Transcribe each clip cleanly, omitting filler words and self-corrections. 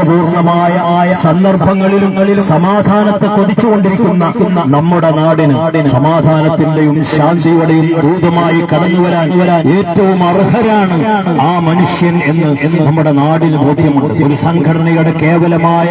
പൂർണ്ണമായ സന്ദർഭങ്ങളിലും സമാധാനത്തെ കൊതിച്ചുകൊണ്ടിരിക്കുന്ന നമ്മുടെ നാടിന് സമാധാനത്തിന്റെയും ശാന്തിയുടെയും ദൂതമായി കടന്നുവരാൻ ഏറ്റവും അർഹരാണ് ആ മനുഷ്യൻ എന്ന് നമ്മുടെ നാടിന് ബോധ്യമുണ്ട്. ഒരു സംഘടനയുടെ കേവലമായ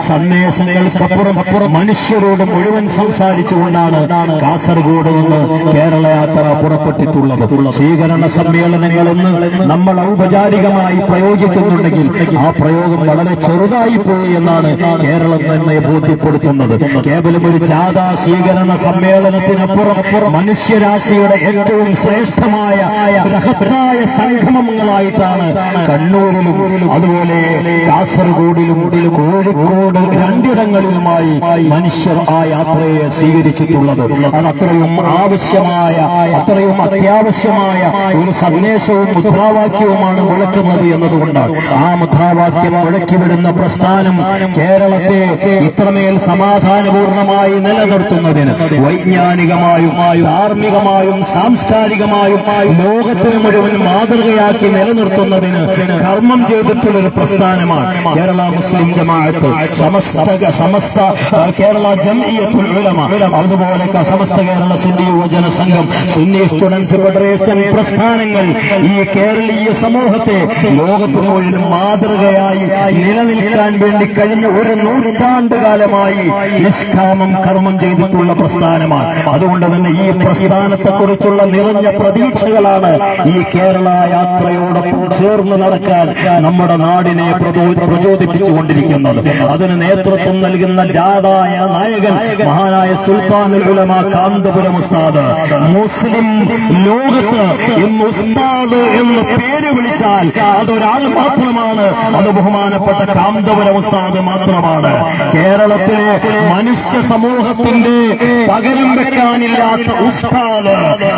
സന്ദേശങ്ങൾക്കപ്പുറം മനുഷ്യരോട് മുഴുവൻ സംസാരിച്ചുകൊണ്ടാണ് കാസർഗോഡ് നിന്ന് കേരള യാത്ര പുറപ്പെട്ടിട്ടുള്ളത്. സ്വീകരണ സമ്മേളനങ്ങളെന്ന് നമ്മൾ ഔപചാരികമായി പ്രയോഗിക്കുന്നുണ്ടെങ്കിൽ ആ പ്രയോഗം വളരെ ചെറുതായി പോയി എന്നാണ് കേരളം തന്നെ ബോധ്യപ്പെടുത്തുന്നത്. കേവലം ഒരു ജാഥാ സ്വീകരണ സമ്മേളനത്തിനപ്പുറം മനുഷ്യരാശിയുടെ ഏറ്റവും ശ്രേഷ്ഠമായ ബൃഹത്തായ സംഗമങ്ങളായിട്ടാണ് കണ്ണൂരിലും അതുപോലെ കാസർഗോഡിലും കോഴിക്കോട് രണ്ടിടങ്ങളിലുമായി മനുഷ്യർ ആ യാത്രയെ സ്വീകരിച്ചിട്ടുള്ളത്. അത് അത്രയും ആവശ്യമായ അത്രയും അത്യാവശ്യമായ ഒരു സന്ദേശവും മുദ്രാവാക്യവുമാണ് മുഴക്കുന്നത് എന്നതുകൊണ്ടാണ്. ആ മുദ്രാവാക്യം മുഴക്കിവിടുന്ന പ്രസ്ഥാനം കേരളത്തെ ഇത്രമേൽ സമാധാനപൂർണമായി നിലനിർത്തുന്നതിന് വൈജ്ഞാനികമായും ധാർമ്മികമായും സാംസ്കാരികമായും ലോകത്തിന് മുഴുവൻ മാതൃകയാക്കി നിലനിർത്തുന്നതിന് കർമ്മം ചെയ്തിട്ടുള്ളൊരു പ്രസ്ഥാനമാണ് കേരള മുസ്ലിം ജമാഅത്ത്, സമസ്ത കേരള ജംഇയ്യത്തുൽ ഉലമ, അതുപോലെ സമസ്ത കേരള സുന്നി യുവജന സംഘം, സുന്നി സ്റ്റുഡൻസ് ഫെഡറേഷൻ പ്രസ്ഥാനങ്ങൾ ഈ കേരളീയ സമൂഹത്തെ ലോകത്തിന് മുഴുവൻ മാതൃകയായി നിലനിൽക്കാൻ വേണ്ടി കഴിഞ്ഞ ഒരു നൂറ്റാണ്ടുകാലമായി നിഷ്കാമം കർമ്മം ചെയ്തിട്ടുള്ള പ്രസ്ഥാനമാണ്. അതുകൊണ്ട് തന്നെ ഈ പ്രസ്ഥാനത്തെക്കുറിച്ചുള്ള നിറഞ്ഞ പ്രതീക്ഷകളാണ് ഈ കേരള യാത്രയോടൊപ്പം ചേർന്ന് നടക്കാൻ നമ്മുടെ നാടിനെ പ്രചോദിപ്പിച്ചുകൊണ്ടിരിക്കുന്നത്. അതിന് നേതൃത്വം നൽകുന്ന ജാഥായ നായകൻ മഹാനായ സുൽത്താനുൽ ഉലമ കാന്തപുരം ഉസ്താദ്. മുസ്ലിം ലോകത്ത് ഇന്ന് ഉസ്താദ് എന്ന് പേര് വിളിച്ചാൽ അതൊരാൾ മാത്രമാണ്, അത് ബഹുമാനപ്പെട്ട കാന്തപുരം ഉസ്താദ് മാത്രമാണ്. കേരളത്തിലെ മനുഷ്യ സമൂഹത്തിന്റെ പകരം വെക്കാനില്ലാത്ത ഉസ്താദ്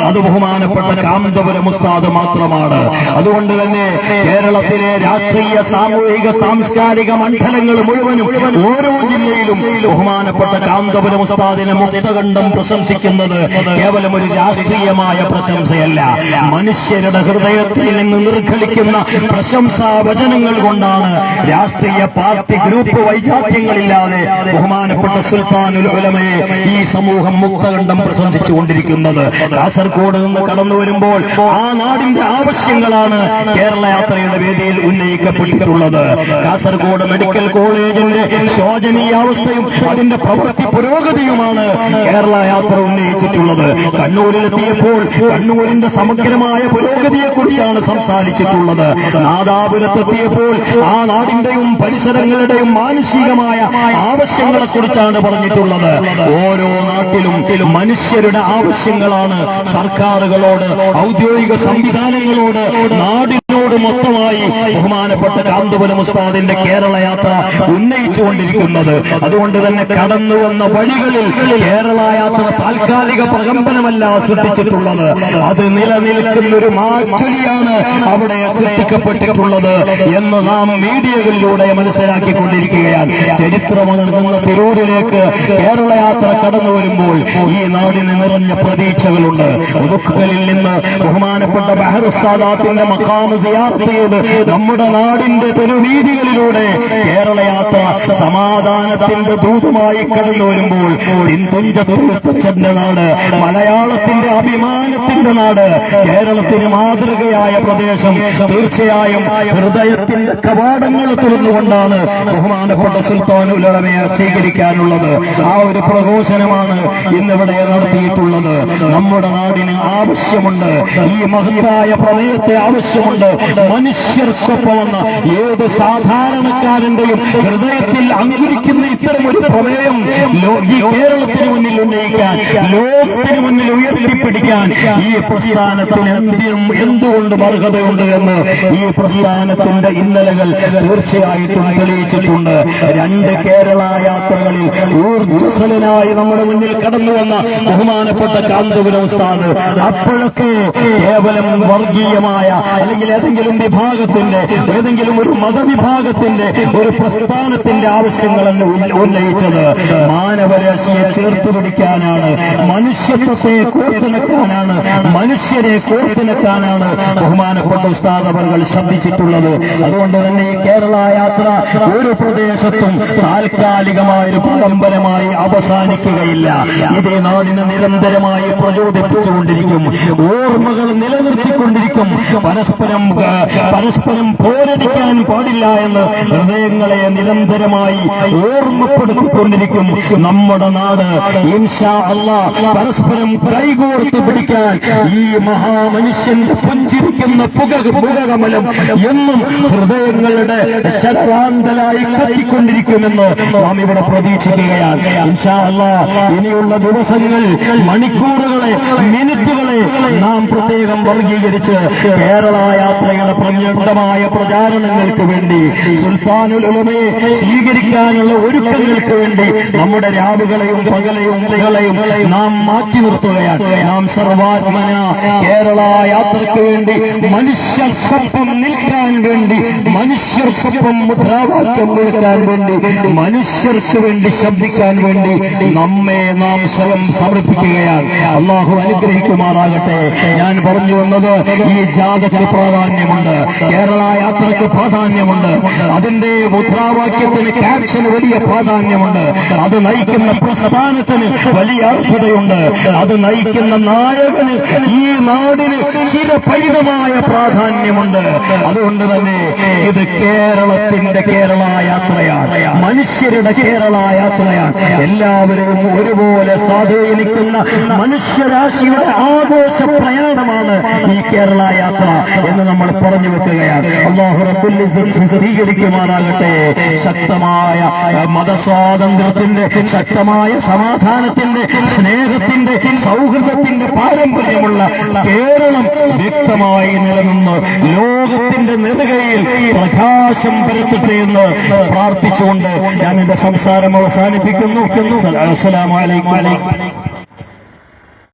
അത് ബഹുമാനപ്പെട്ട കാന്തപുരം ഉസ്താദ് മാത്രമാണ്. അതുകൊണ്ട് തന്നെ കേരളത്തിലെ രാഷ്ട്രീയ സാമൂഹിക സാംസ്കാരിക മണ്ഡലങ്ങൾ മുഴുവനും ഓരോ ജില്ലയിലും ബഹുമാനപ്പെട്ട കാന്തപുരം ഉസ്താദിനെ മുക്തകണ്ഠം പ്രശംസിക്കുന്നത് കേവലം ഒരു രാഷ്ട്രീയമായ പ്രശംസയല്ല, മനുഷ്യരുടെ ഹൃദയത്തിൽ നിന്ന് നിർഗളിക്കുന്ന പ്രശംസാ വചനങ്ങൾ കൊണ്ടാണ് രാഷ്ട്രീയ പാർട്ടി ഗ്രൂപ്പ് വൈജാത്യങ്ങളില്ലാതെ ബഹുമാനപ്പെട്ട സുൽത്താനുൽ ഉലമയെ ഈ സമൂഹം മുക്തകണ്ഠം പ്രശംസിച്ചുകൊണ്ടിരിക്കുന്നത്. കാസർഗോഡ് നിന്ന് കടന്നു വരുമ്പോൾ ആ നാടിന്റെ ആവശ്യങ്ങളാണ് കേരള യാത്രയുടെ വേദിയിൽ ഉന്നയിക്കപ്പെട്ടിട്ടുള്ളത്. കാസർഗോഡ് മെഡിക്കൽ കോളേജിന്റെ ശോചനീയാവസ്ഥയും അതിന്റെ പ്രവൃത്തി പുരോഗതിയുമാണ് കേരള യാത്ര ഉന്നയിച്ചിട്ടുള്ളത്. കണ്ണൂരിലെത്തിയപ്പോൾ കണ്ണൂരിന്റെ സമഗ്രമായ പുരോഗതിയെക്കുറിച്ചാണ് സംസാരിച്ചിട്ടുള്ളത്. നാദാപുരത്തെത്തിയപ്പോൾ ആ നാടിന്റെയും പരിസരങ്ങളുടെയും മാനുഷികമായ ആവശ്യങ്ങളെക്കുറിച്ചാണ് പറഞ്ഞിട്ടുള്ളത്. ഓരോ നാട്ടിലും മനുഷ്യരുടെ ആവശ്യങ്ങളാണ് സർക്കാരുകളോട്, ഔദ്യോഗിക സംവിധാനങ്ങളോട്, നാടിനോട് മൊത്തമായി ബഹുമാനപ്പെട്ട കാന്തപുരം ഉസ്താദിന്റെ കേരള യാത്ര ഉന്നയിച്ചുകൊണ്ടിരിക്കുന്നത്. അതുകൊണ്ട് തന്നെ കടന്നു വന്ന വഴികളിൽ കേരള യാത്ര താൽക്കാലിക പ്രകമ്പനമല്ല സൃഷ്ടിച്ചിട്ടുള്ളത്, അത് നിലനിൽക്കുന്ന ഒരു മാറ്റൊലിയാണ് അവിടെ സൃഷ്ടിക്കപ്പെട്ടിട്ടുള്ളത് എന്ന് നാം മീഡിയകളിലൂടെ മനസ്സിലാക്കിക്കൊണ്ടിരിക്കുകയാണ്. ചരിത്രമുണർന്ന തിരൂരിലേക്ക് കേരള യാത്ര കടന്നു വരുമ്പോൾ ഈ നാടിന് നിറഞ്ഞ പ്രതീക്ഷകളുണ്ട്. ഉദുക്കലിൽ നിന്ന് ബഹുമാനപ്പെട്ട ബഹറുസാദാത്തിന്റെ മഖാം സിയാറത്ത് ചെയ്ത് നമ്മുടെ നാടിന്റെ തെരുവീതികളിലൂടെ കേരള യാത്ര സമാധാനത്തിന്റെ ദൂതമായി കടന്നു വരുമ്പോൾ തുഞ്ചത്തുഴുത്തച്ഛന്റെ നാട്, മലയാളത്തിന്റെ അഭിമാനത്തിന്റെ നാട്, കേരളത്തിന് മാതൃകയായ പ്രദേശം തീർച്ചയായും ഹൃദയത്തിന്റെ കവാടങ്ങൾ തുറന്നുകൊണ്ടാണ് ബഹുമാനപ്പെട്ട സുൽത്താനുൽ ഉലമയെ സ്വീകരിക്കാനുള്ളത്. ആ ഒരു പ്രഘോഷണമാണ് ഇന്നിവിടെ നടത്തിയിട്ടുള്ളത്. നമ്മുടെ നാടിന് ആവശ്യമുണ്ട്, ഈ മഹത്തായ പ്രമേയത്തെ ആവശ്യമുണ്ട്. മനുഷ്യർക്കൊപ്പമെന്ന ഏത് സാധാരണക്കാരന്റെയും ഹൃദയത്തിൽ അങ്കുരിക്കുന്ന ഇത്തരം ഒരു പ്രമേയം ഈ കേരളത്തിന് മുന്നിൽ ഉന്നയിക്കാൻ, ലോകത്തിന് മുന്നിൽ ഉയർത്തിപ്പിടിക്കാൻ ഈ പ്രസ്ഥാനത്തിന് എന്തുകൊണ്ടും അർഹതയുണ്ട് എന്ന് ഈ പ്രസ്ഥാനത്തിന്റെ ഇന്നലകൾ തീർച്ചയായിട്ടും തെളിയിച്ചിട്ടുണ്ട്. രണ്ട് കേരള യാത്രകളിൽ ഊർജ്ജസ്വലനായി നമ്മുടെ മുന്നിൽ കടന്നു വന്ന ബഹുമാനപ്പെട്ട കാന്തപുരം ഉസ്താദ് അപ്പോഴൊക്കെ കേവലം വർഗീയമായ അല്ലെങ്കിൽ ഏതെങ്കിലും ഏതെങ്കിലും വിഭാഗത്തിന്റെ, ഏതെങ്കിലും ഒരു മതവിഭാഗത്തിന്റെ, ഒരു പ്രസ്ഥാനത്തിന്റെ ആവശ്യങ്ങളല്ല ഉന്നയിച്ചത്. മാനവരാശിയെ ചേർത്ത് പിടിക്കാനാണ്, മനുഷ്യത്വത്തെ കോർത്തിണക്കാനാണ്, മനുഷ്യരെ കോർത്തിണക്കാനാണ് ബഹുമാനപ്പെട്ട ഉസ്താദ് അവർ ശ്രദ്ധിച്ചിട്ടുള്ളത്. അതുകൊണ്ട് തന്നെ ഈ കേരള യാത്ര ഒരു പ്രദേശത്തും താൽക്കാലികമായ ഒരു പരമ്പരമായി അവസാനിക്കുകയില്ല. ഇതേ നാടിനെ നിരന്തരമായി പ്രചോദിപ്പിച്ചുകൊണ്ടിരിക്കും, ഓർമ്മകൾ നിലനിർത്തിക്കൊണ്ടിരിക്കും. പരസ്പരം പോരടിക്കാൻ പാടില്ല എന്ന് ഹൃദയങ്ങളെ നിരന്തരമായി ഓർമ്മപ്പെടുത്തിക്കൊണ്ടിരിക്കും. നമ്മുടെ നാട് ഇൻഷാ അല്ലാഹ് പരസ്പരം കൈകോർത്ത് പിടിക്കാൻ ഈ മഹാമനുഷ്യന്റെ പുഞ്ചിരിക്കുന്ന പുകകമലം എന്നും ഹൃദയങ്ങളുടെ ശരറാന്തലായി കത്തിക്കൊണ്ടിരിക്കുമെന്ന് നാം ഇവിടെ പ്രതീക്ഷിക്കുകയാണ്. ഇൻഷാ അല്ലാഹ് ഇനിയുള്ള ദിവസങ്ങൾ, മണിക്കൂറുകളെ, മിനിറ്റുകളെ നാം പ്രത്യേകം വർഗീകരിച്ച് കേരള യാത്രയുടെ പ്രചണ്ഡമായ പ്രചാരണങ്ങൾക്ക് വേണ്ടി, സുൽത്താനുൽ ഉലമയെ സ്വീകരിക്കാനുള്ള ഒരുക്കങ്ങൾക്ക് വേണ്ടി നമ്മുടെ രാവുകളെയും പകലയും നാം മാറ്റി നിർത്തുകയാണ്. നാം സർവാത്മന കേരള യാത്രയ്ക്ക് വേണ്ടി, മനുഷ്യർക്കൊപ്പം നിൽക്കാൻ വേണ്ടി, മനുഷ്യർക്കൊപ്പം മുദ്രാവാക്യം വിളിക്കാൻ വേണ്ടി, മനുഷ്യർക്ക് വേണ്ടി ശബ്ദിക്കാൻ വേണ്ടി നമ്മെ നാം സ്വയം സമർപ്പിക്കുകയാണ്. അള്ളാഹു അനുഗ്രഹിക്കുമാറാകട്ടെ. ഞാൻ പറഞ്ഞു വന്നത്, ഈ ജാഥയ്ക്ക് പ്രാധാന്യമുണ്ട്, കേരള യാത്രയ്ക്ക് പ്രാധാന്യമുണ്ട്, അതിന്റെ മുദ്രാവാക്യത്തിന്, ക്യാപ്ഷന് വലിയ പ്രാധാന്യമുണ്ട്, അത് നയിക്കുന്ന പ്രസ്ഥാനത്തിന് വലിയ അർഹതയുണ്ട്, അത് നയിക്കുന്ന നായകന് ഈ നാടിന് ചിരപരിതമായ പ്രാധാന്യമുണ്ട്. അതുകൊണ്ട് തന്നെ ഇത് കേരളത്തിന്റെ കേരള യാത്രയാണ്, മനുഷ്യരുടെ കേരള യാത്രയാണ്. എല്ലാവരെയും ഒരുപോലെ സ്വാധീനിക്കുന്ന മനുഷ്യരാശിയുടെ ആഘോഷ പ്രയാണമാണ് ഈ കേരള യാത്ര എന്ന് നമ്മൾ പറഞ്ഞു വെക്കുകയാണ്. അല്ലാഹു റബ്ബുൽ ഇസ്സത്ത് സ്വീകരിക്കുമാറാകട്ടെ. ശക്തമായ മതസ്വാതന്ത്ര്യത്തിന്റെ, ശക്തമായ സമാധാനത്തിന്റെ, സ്നേഹത്തിന്റെ, സൗഹൃദത്തിന്റെ പാരമ്പര്യമുള്ള കേരളം വ്യക്തമായി നിലനിന്ന് ലോകത്തിന്റെ നെറുകയിൽ പ്രകാശം പരത്തട്ടെ എന്ന് പ്രാർത്ഥിച്ചുകൊണ്ട് ഞാൻ എന്റെ സംസാരം അവസാനിപ്പിക്കുന്നു. അസ്സലാമു അലൈക്കും.